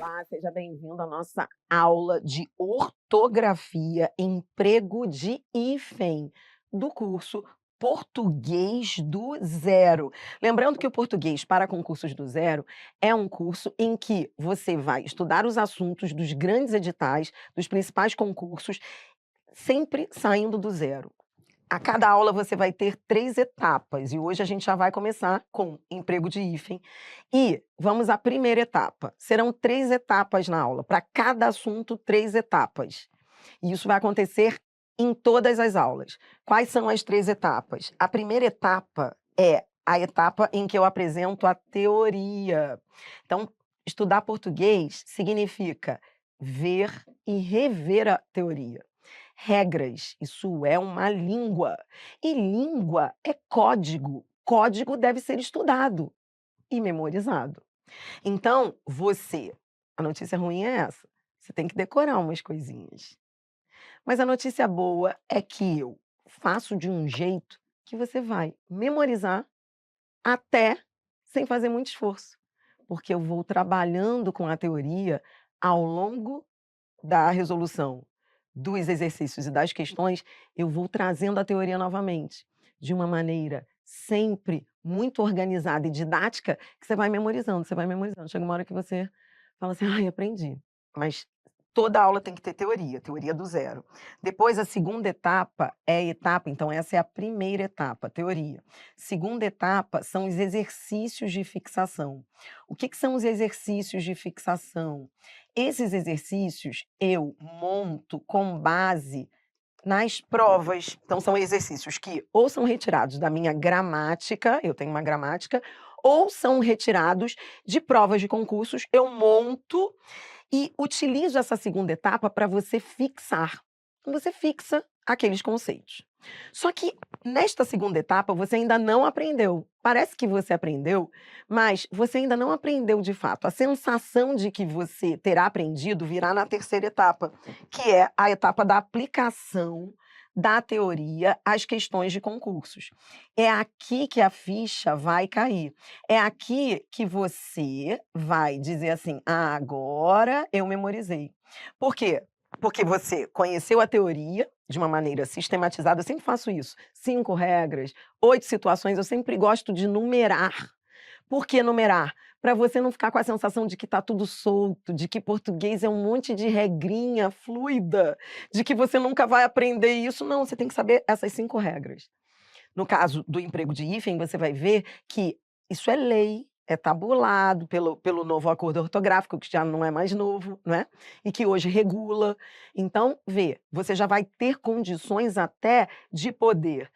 Olá, seja bem-vindo à nossa aula de ortografia, emprego de hífen, do curso Português do Zero. Lembrando que o Português para Concursos do Zero é um curso em que você vai estudar os assuntos dos grandes editais, dos principais concursos, sempre saindo do zero. A cada aula você vai ter 3 etapas e hoje a gente já vai começar com emprego de hífen. E vamos à primeira etapa. Serão 3 etapas na aula, para cada assunto 3 etapas. E isso vai acontecer em todas as aulas. Quais são as 3 etapas? A primeira etapa é a etapa em que eu apresento a teoria. Então, estudar português significa ver e rever a teoria. Regras, isso é uma língua. E língua é código. Código deve ser estudado e memorizado. Então, a notícia ruim é essa, você tem que decorar umas coisinhas. Mas a notícia boa é que eu faço de um jeito que você vai memorizar até sem fazer muito esforço, porque eu vou trabalhando com a teoria ao longo da resolução dos exercícios e das questões, eu vou trazendo a teoria novamente, de uma maneira sempre muito organizada e didática, que você vai memorizando, você vai memorizando. Chega uma hora que você fala assim: "Ai, aprendi". Mas toda aula tem que ter teoria, teoria do zero. Depois, a segunda etapa é a etapa então essa é a primeira etapa, teoria. Segunda etapa são os exercícios de fixação. O que são os exercícios de fixação? Esses exercícios eu monto com base nas provas. Então, são exercícios que ou são retirados da minha gramática, eu tenho uma gramática, ou são retirados de provas de concursos. Eu monto e utilizo essa segunda etapa para você fixar. Então, você fixa aqueles conceitos. Só que nesta segunda etapa você ainda não aprendeu. Parece que você aprendeu, mas você ainda não aprendeu de fato. A sensação de que você terá aprendido virá na terceira etapa, que é a etapa da aplicação da teoria às questões de concursos. É aqui que a ficha vai cair. É aqui que você vai dizer assim: "Ah, agora eu memorizei". Por quê? Porque você conheceu a teoria de uma maneira sistematizada, eu sempre faço isso, 5 regras, 8 situações, eu sempre gosto de numerar. Por que numerar? Para você não ficar com a sensação de que está tudo solto, de que português é um monte de regrinha fluida, de que você nunca vai aprender isso. Não, você tem que saber essas 5 regras. No caso do emprego de hífen, você vai ver que isso é lei, é tabulado pelo novo acordo ortográfico, que já não é mais novo, não é? E que hoje regula. Então, você já vai ter condições até de poder,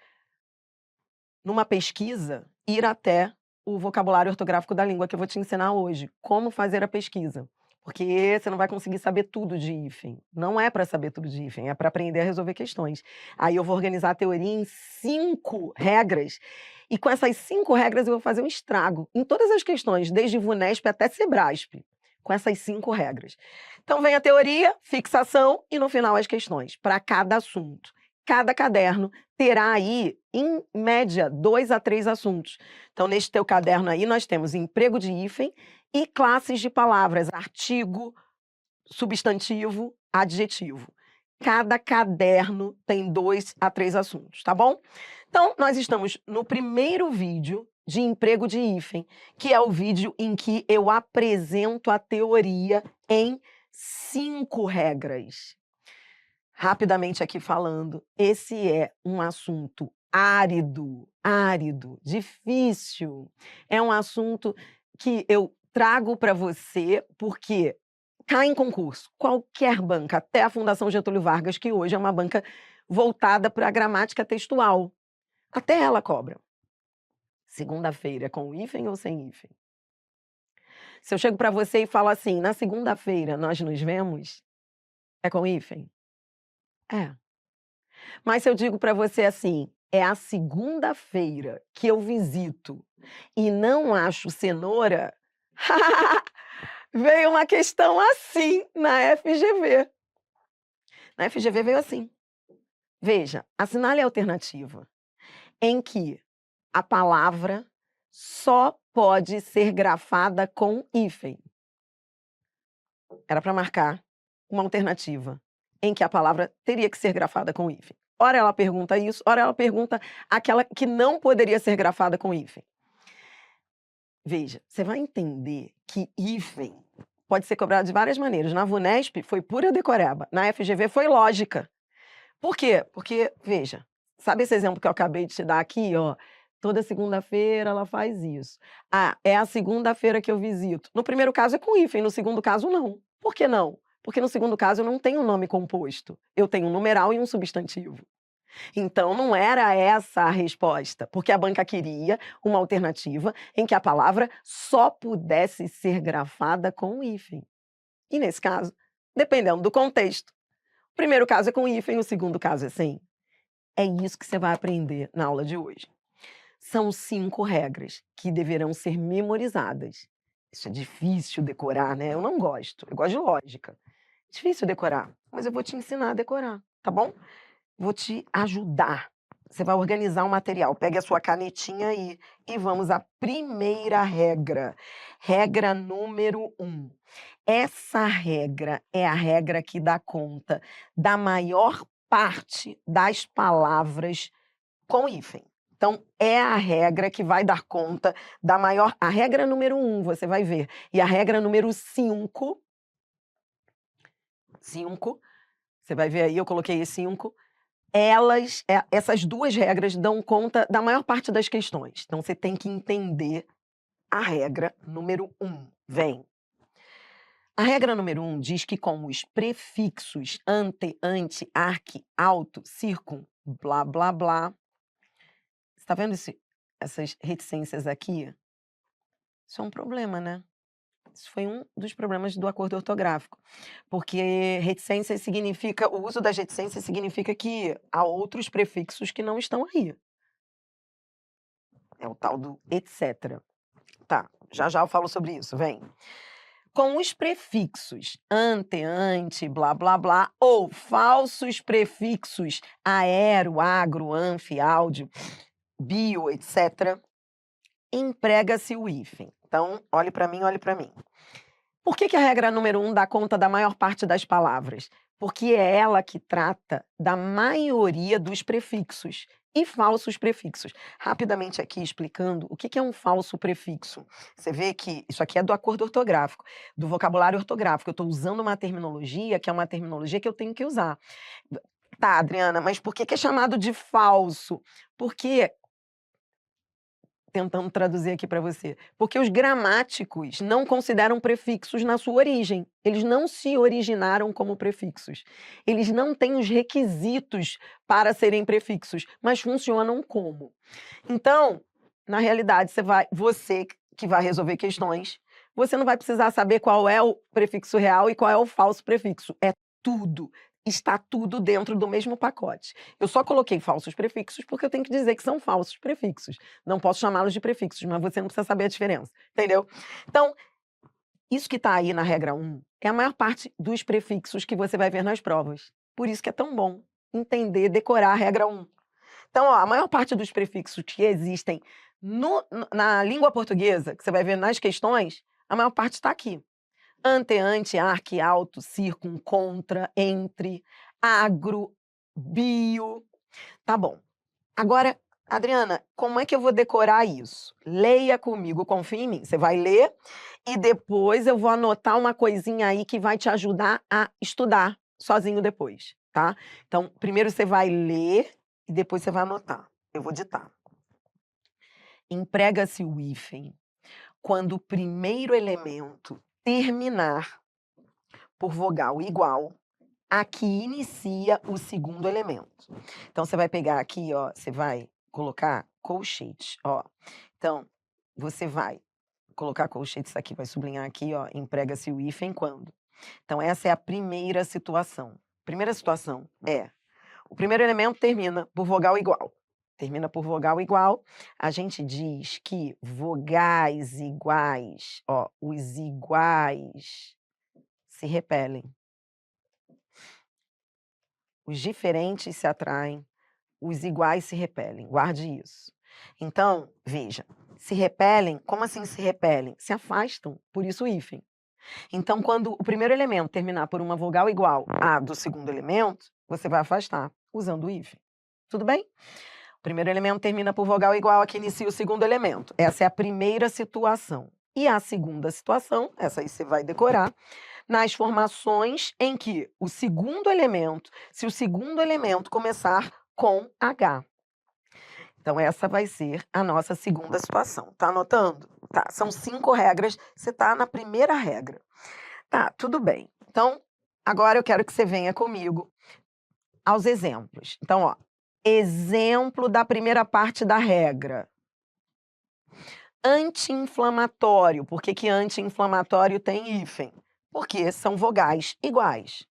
numa pesquisa, ir até o vocabulário ortográfico da língua que eu vou te ensinar hoje, como fazer a pesquisa. Porque você não vai conseguir saber tudo de hífen. Não é para saber tudo de hífen, é para aprender a resolver questões. Aí eu vou organizar a teoria em 5 regras, e com essas 5 regras eu vou fazer um estrago em todas as questões, desde VUNESP até SEBRASP, com essas 5 regras. Então vem a teoria, fixação e no final as questões, para cada assunto. Cada caderno terá aí, em média, 2 a 3 assuntos. Então, neste teu caderno aí, nós temos emprego de hífen e classes de palavras, artigo, substantivo, adjetivo. Cada caderno tem 2 a 3 assuntos, tá bom? Então, nós estamos no primeiro vídeo de emprego de hífen, que é o vídeo em que eu apresento a teoria em 5 regras. Rapidamente aqui falando, esse é um assunto árido, difícil. É um assunto que eu trago para você, porque cai em concurso. Qualquer banca, até a Fundação Getúlio Vargas, que hoje é uma banca voltada para a gramática textual. Até ela cobra. Segunda-feira é com hífen ou sem hífen? Se eu chego para você e falo assim: "Na segunda-feira nós nos vemos", é com hífen? É. Mas se eu digo para você assim: "É a segunda-feira que eu visito e não acho cenoura", veio uma questão assim na FGV. Na FGV veio assim. Veja, assinale a alternativa em que a palavra só pode ser grafada com hífen. era para marcar uma alternativa em que a palavra teria que ser grafada com hífen. Ora ela pergunta isso, ora ela pergunta aquela que não poderia ser grafada com hífen. Veja, você vai entender que hífen pode ser cobrado de várias maneiras. Na VUNESP foi pura decoreba, na FGV foi lógica. Por quê? Porque, veja, sabe esse exemplo que eu acabei de te dar aqui, ó? Toda segunda-feira ela faz isso. Ah, é a segunda-feira que eu visito. No primeiro caso é com hífen, no segundo caso não. Por que não? Porque no segundo caso eu não tenho um nome composto. Eu tenho um numeral e um substantivo. Então não era essa a resposta, porque a banca queria uma alternativa em que a palavra só pudesse ser grafada com hífen. E nesse caso, dependendo do contexto, o primeiro caso é com hífen, o segundo caso é sem. É isso que você vai aprender na aula de hoje. São 5 regras que deverão ser memorizadas. Isso é difícil decorar, né? Eu não gosto. Eu gosto de lógica. Difícil decorar, mas eu vou te ensinar a decorar, tá bom? Vou te ajudar. Você vai organizar o material. Pegue a sua canetinha aí e vamos à primeira regra. Regra número 1. Essa regra é a regra que dá conta da maior parte das palavras com hífen. Então, é a regra que vai dar conta da maior... A regra número 1, você vai ver. E a regra número 5, você vai ver aí, eu coloquei 5. Essas 2 regras dão conta da maior parte das questões. Então, você tem que entender a regra número 1. Vem. A regra número 1 diz que com os prefixos ante, arque, auto, circum, blá, blá, blá. Você está vendo essas reticências aqui? Isso é um problema, né? Isso foi um dos problemas do acordo ortográfico, porque reticência significa, o uso das reticências significa que há outros prefixos que não estão aí. É o tal do etc. Tá, já já eu falo sobre isso, vem. Com os prefixos ante, blá, blá, blá, ou falsos prefixos aero, agro, anfi, áudio, bio, etc., emprega-se o hífen. Então, olhe para mim, olhe para mim. Por que a regra número 1 dá conta da maior parte das palavras? Porque é ela que trata da maioria dos prefixos e falsos prefixos. Rapidamente aqui explicando o que é um falso prefixo. Você vê que isso aqui é do acordo ortográfico, do vocabulário ortográfico. Eu estou usando uma terminologia que é uma terminologia que eu tenho que usar. Tá, Adriana, mas por que é chamado de falso? Porque tentando traduzir aqui para você. Porque os gramáticos não consideram prefixos na sua origem. Eles não se originaram como prefixos. Eles não têm os requisitos para serem prefixos, mas funcionam como. Então, na realidade, você que vai resolver questões, você não vai precisar saber qual é o prefixo real e qual é o falso prefixo. É tudo. Está tudo dentro do mesmo pacote. Eu só coloquei falsos prefixos porque eu tenho que dizer que são falsos prefixos. Não posso chamá-los de prefixos, mas você não precisa saber a diferença, entendeu? Então, isso que está aí na regra 1 é a maior parte dos prefixos que você vai ver nas provas. Por isso que é tão bom entender, decorar a regra 1. Então, ó, a maior parte dos prefixos que existem na língua portuguesa, que você vai ver nas questões, a maior parte está aqui. Ante, arque, auto, circum, contra, entre, agro, bio. Tá bom. Agora, Adriana, como é que eu vou decorar isso? Leia comigo, confia em mim. Você vai ler e depois eu vou anotar uma coisinha aí que vai te ajudar a estudar sozinho depois, tá? Então, primeiro você vai ler e depois você vai anotar. Eu vou ditar. Emprega-se o hífen quando o primeiro elemento terminar por vogal igual a que inicia o segundo elemento. Então, você vai pegar aqui, ó, você vai colocar colchete, ó. Então, você vai colocar colchete, isso aqui, vai sublinhar aqui, ó, emprega-se o hífen quando. Então, essa é a primeira situação. Primeira situação é, o primeiro elemento termina por vogal igual. Termina por vogal igual, a gente diz que vogais iguais, ó, os iguais se repelem. Os diferentes se atraem, os iguais se repelem. Guarde isso. Então, veja, se repelem, como assim se repelem? Se afastam, por isso o hífen. Então, quando o primeiro elemento terminar por uma vogal igual à do segundo elemento, você vai afastar usando o hífen. Tudo bem? O primeiro elemento termina por vogal igual a que inicia o segundo elemento. Essa é a primeira situação. E a segunda situação, essa aí você vai decorar, nas formações em que o segundo elemento, se o segundo elemento começar com H. Então, essa vai ser a nossa segunda situação. Tá anotando? Tá, são 5 regras, você tá na primeira regra. Tá, tudo bem. Então, agora eu quero que você venha comigo aos exemplos. Então, ó, exemplo da primeira parte da regra. Anti-inflamatório. Por que que anti-inflamatório tem hífen? Porque são vogais iguais.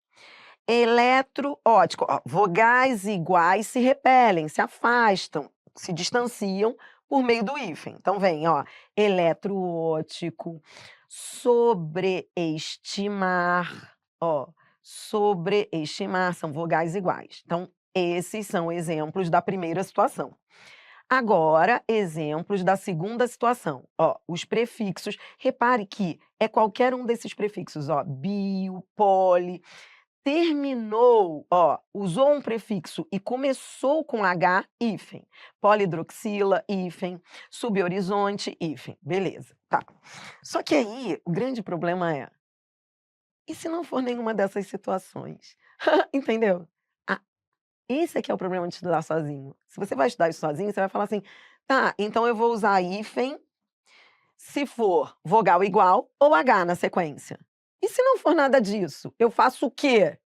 Eletroótico. Ó, vogais iguais se repelem, se afastam, se distanciam por meio do hífen. Então, vem, ó, eletroótico, sobreestimar, ó, sobreestimar, são vogais iguais. Então, esses são exemplos da primeira situação. Agora, exemplos da segunda situação. Ó, os prefixos. Repare que é qualquer um desses prefixos, ó, bio, poli. Terminou, ó, usou um prefixo e começou com H, hífen. Polidroxila, hífen. Subhorizonte, hífen. Beleza, tá. Só que aí, o grande problema é, e se não for nenhuma dessas situações? Entendeu? Esse é que é o problema de estudar sozinho. Se você vai estudar isso sozinho, você vai falar assim: "Tá, então eu vou usar hífen se for vogal igual ou H na sequência. E se não for nada disso, eu faço o quê?"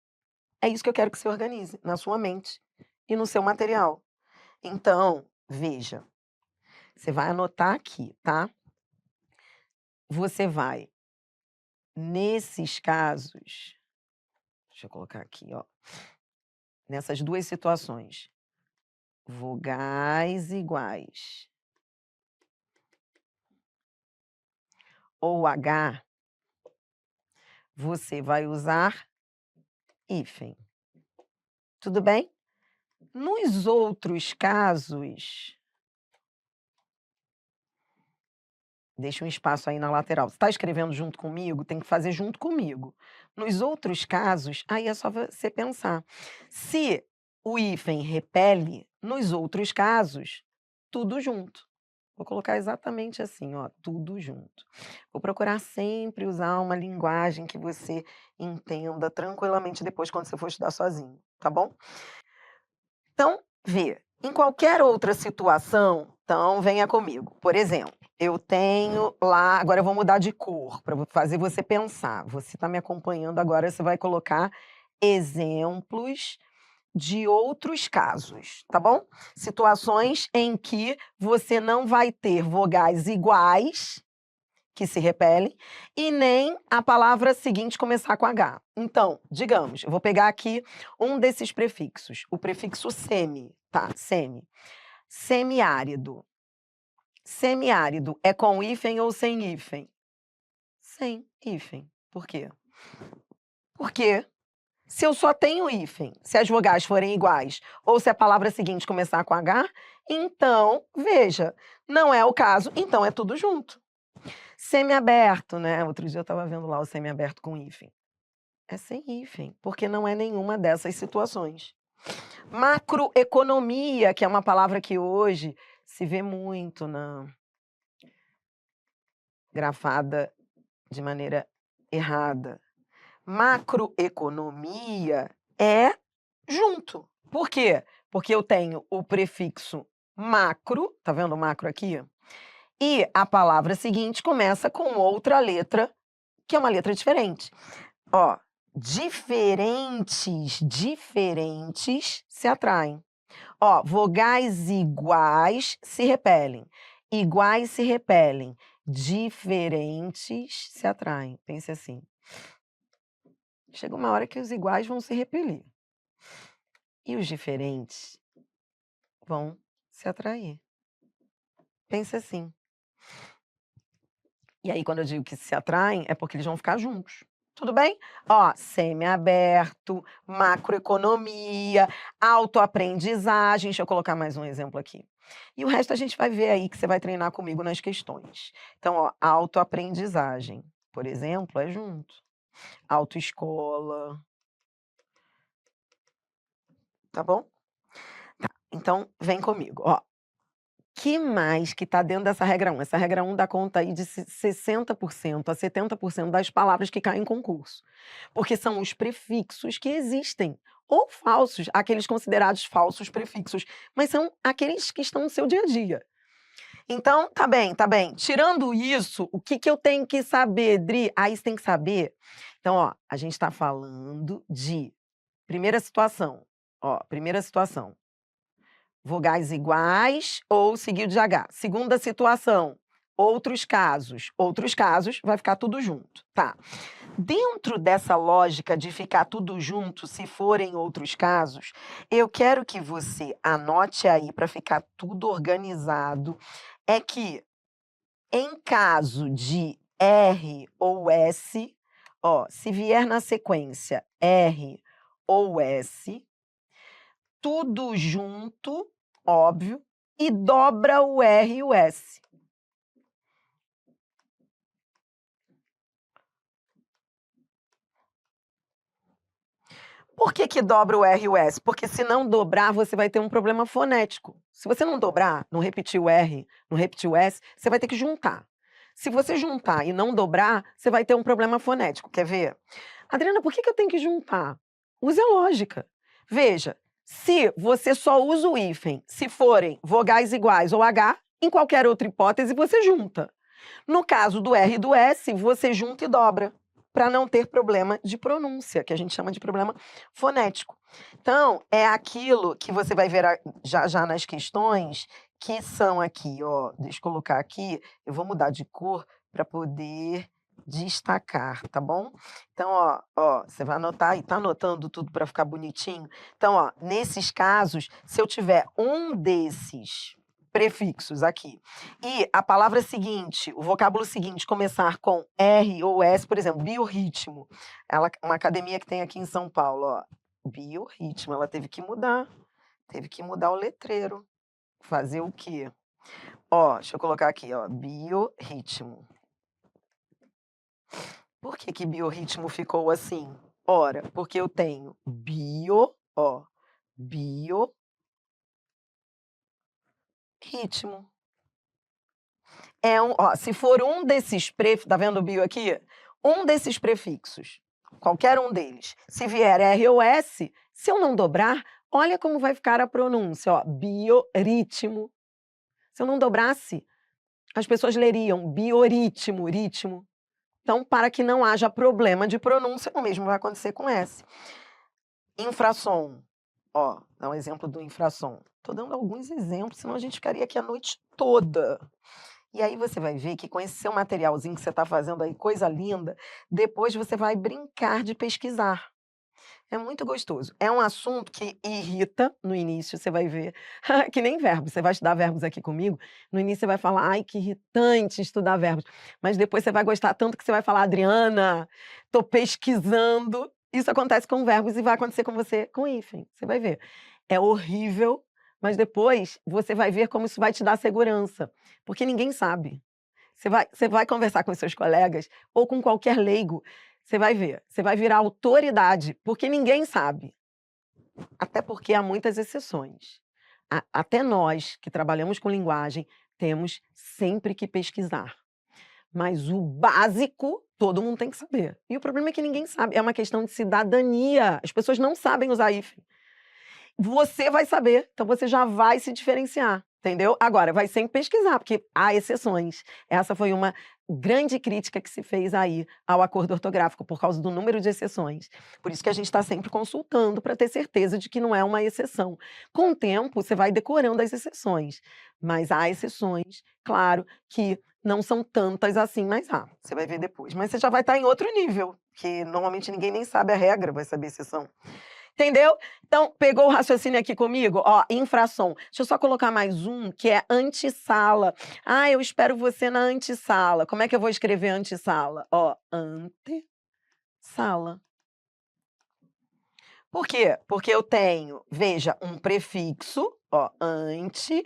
É isso que eu quero que você organize na sua mente e no seu material. Então, veja, você vai anotar aqui, tá? Você vai, nesses casos, deixa eu colocar aqui, ó, nessas 2 situações, vogais iguais ou H, você vai usar hífen. Tudo bem? Nos outros casos, deixa um espaço aí na lateral. Você está escrevendo junto comigo? Tem que fazer junto comigo. Nos outros casos, aí é só você pensar. Se o hífen repele, nos outros casos, tudo junto. Vou colocar exatamente assim, ó, tudo junto. Vou procurar sempre usar uma linguagem que você entenda tranquilamente depois quando você for estudar sozinho, tá bom? Então, vê, em qualquer outra situação, então venha comigo. Por exemplo, eu tenho lá, agora eu vou mudar de cor para fazer você pensar. Você está me acompanhando agora, você vai colocar exemplos de outros casos, tá bom? Situações em que você não vai ter vogais iguais, que se repelem, e nem a palavra seguinte começar com H. Então, digamos, eu vou pegar aqui um desses prefixos, o prefixo semi, tá? Semi. Semiárido. Semiárido é com hífen ou sem hífen? Sem hífen. Por quê? Porque se eu só tenho hífen, se as vogais forem iguais, ou se a palavra seguinte começar com H, então, veja, não é o caso, então é tudo junto. Semiaberto, né? Outro dia eu estava vendo lá o semiaberto com hífen. É sem hífen, porque não é nenhuma dessas situações. Macroeconomia, que é uma palavra que hoje se vê muito grafada de maneira errada. Macroeconomia é junto. Por quê? Porque eu tenho o prefixo macro, tá vendo o macro aqui? E a palavra seguinte começa com outra letra, que é uma letra diferente. Ó, diferentes se atraem. Ó, vogais iguais se repelem. Iguais se repelem. Diferentes se atraem. Pense assim. Chega uma hora que os iguais vão se repelir. E os diferentes vão se atrair. Pense assim. E aí, quando eu digo que se atraem, é porque eles vão ficar juntos. Tudo bem? Ó, semiaberto, macroeconomia, autoaprendizagem. Deixa eu colocar mais um exemplo aqui. E o resto a gente vai ver aí que você vai treinar comigo nas questões. Então, ó, autoaprendizagem. por exemplo, é junto. Autoescola, tá bom? Tá, então vem comigo, ó. Que mais que está dentro dessa regra 1? Essa regra 1 dá conta aí de 60% a 70% das palavras que caem em concurso, porque são os prefixos que existem, ou falsos, aqueles considerados falsos prefixos, mas são aqueles que estão no seu dia a dia. Então, tá bem, tá bem. Tirando isso, o que que eu tenho que saber, Dri? Aí você tem que saber. Então, ó, a gente está falando de primeira situação, ó, primeira situação. Vogais iguais ou seguido de H. Segunda situação, outros casos, vai ficar tudo junto, tá. Dentro dessa lógica de ficar tudo junto, se forem outros casos, eu quero que você anote aí para ficar tudo organizado, é que em caso de R ou S, ó, se vier na sequência R ou S, tudo junto, óbvio, e dobra o R e o S. Por que que dobra o R e o S? Porque se não dobrar, você vai ter um problema fonético. Se você não dobrar, não repetir o R, não repetir o S, você vai ter que juntar. Se você juntar e não dobrar, você vai ter um problema fonético. Quer ver? Adriana, por que que eu tenho que juntar? Use a lógica. Veja, se você só usa o hífen, se forem vogais iguais ou H, em qualquer outra hipótese você junta. No caso do R e do S, você junta e dobra, para não ter problema de pronúncia, que a gente chama de problema fonético. Então, é aquilo que você vai ver já já nas questões, que são aqui, ó, deixa eu colocar aqui, eu vou mudar de cor para poder destacar, tá bom? Então, ó, você vai anotar aí, tá anotando tudo para ficar bonitinho? Então, ó, nesses casos, se eu tiver um desses prefixos aqui, e a palavra seguinte, o vocábulo seguinte começar com R ou S, por exemplo, biorritmo, uma academia que tem aqui em São Paulo, ó, biorritmo, ela teve que mudar o letreiro, fazer o quê? Ó, deixa eu colocar aqui, ó, biorritmo. Por que que biorritmo ficou assim? Ora, porque eu tenho biorritmo. Se for um desses tá vendo o bio aqui? Um desses prefixos, qualquer um deles, se vier R ou S, se eu não dobrar, olha como vai ficar a pronúncia, ó, biorritmo. Se eu não dobrasse, as pessoas leriam bioritmo, ritmo. Então, para que não haja problema de pronúncia, o mesmo vai acontecer com S. Infrassom, ó, dá um exemplo do infrassom. Tô dando alguns exemplos, senão a gente ficaria aqui a noite toda. E aí você vai ver que com esse seu materialzinho que você está fazendo aí, coisa linda, depois você vai brincar de pesquisar. É muito gostoso. É um assunto que irrita no início, você vai ver, que nem verbos, você vai estudar verbos aqui comigo, no início você vai falar: "Ai, que irritante estudar verbos", mas depois você vai gostar tanto que você vai falar: "Adriana, tô pesquisando". Isso acontece com verbos e vai acontecer com você com hífen, você vai ver. É horrível, mas depois você vai ver como isso vai te dar segurança, porque ninguém sabe. Você vai conversar com os seus colegas ou com qualquer leigo, você vai ver, você vai virar autoridade, porque ninguém sabe. Até porque há muitas exceções. Até nós, que trabalhamos com linguagem, temos sempre que pesquisar. Mas o básico, todo mundo tem que saber. E o problema é que ninguém sabe, é uma questão de cidadania. As pessoas não sabem usar hífen. Você vai saber, então você já vai se diferenciar, entendeu? Agora, vai sempre pesquisar, porque há exceções. Essa foi uma grande crítica que se fez aí ao acordo ortográfico, por causa do número de exceções. Por isso que a gente está sempre consultando para ter certeza de que não é uma exceção. Com o tempo, você vai decorando as exceções, mas há exceções, claro, que não são tantas assim, mas há. Você vai ver depois. Mas você já vai estar em outro nível, que normalmente ninguém nem sabe a regra, vai saber exceção. Entendeu? Então, pegou o raciocínio aqui comigo? Ó, infração. Deixa eu só colocar mais um, que é antessala. Ah, eu espero você na antessala. Como é que eu vou escrever antessala? Ó, antessala. Por quê? Porque eu tenho, veja, um prefixo, ó, ante,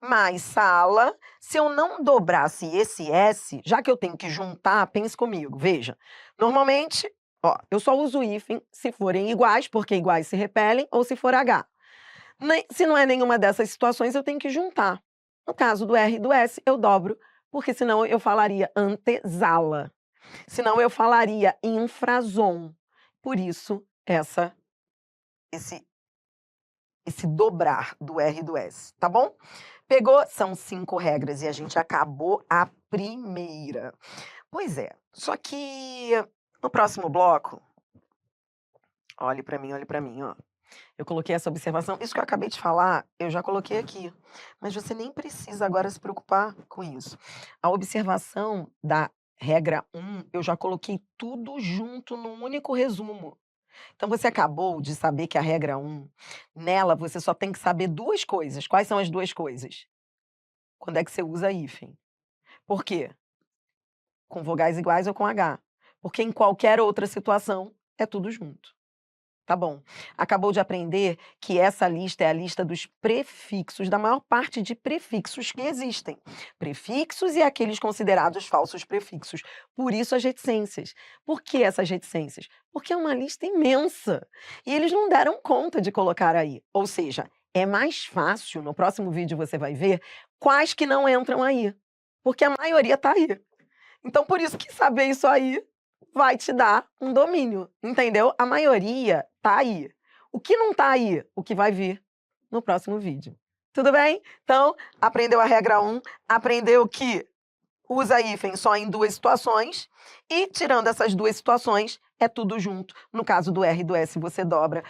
mais sala. Se eu não dobrasse esse S, já que eu tenho que juntar, pense comigo, veja. Normalmente, ó, eu só uso hífen se forem iguais, porque iguais se repelem, ou se for H. Se não é nenhuma dessas situações, eu tenho que juntar. No caso do R e do S, eu dobro, porque senão eu falaria antesala. Senão eu falaria infrasom. Por isso, esse dobrar do R e do S, tá bom? Pegou? São 5 regras e a gente acabou a primeira. Pois é, só que no próximo bloco, olhe para mim, ó. Eu coloquei essa observação. Isso que eu acabei de falar, eu já coloquei aqui. Mas você nem precisa agora se preocupar com isso. A observação da regra 1, eu já coloquei tudo junto num único resumo. Então você acabou de saber que a regra 1, nela você só tem que saber 2 coisas. Quais são as 2 coisas? Quando é que você usa hífen? Por quê? Com vogais iguais ou com H. Porque em qualquer outra situação é tudo junto. Tá bom. Acabou de aprender que essa lista é a lista dos prefixos, da maior parte de prefixos que existem. Prefixos e aqueles considerados falsos prefixos. Por isso as reticências. Por que essas reticências? Porque é uma lista imensa. E eles não deram conta de colocar aí. Ou seja, é mais fácil, no próximo vídeo você vai ver, quais que não entram aí. Porque a maioria está aí. Então, por isso que saber isso aí vai te dar um domínio, entendeu? A maioria tá aí. O que não tá aí? O que vai vir no próximo vídeo. Tudo bem? Então, aprendeu a regra 1, aprendeu que usa hífen só em 2 situações e, tirando essas 2 situações, é tudo junto. No caso do R e do S, você dobra,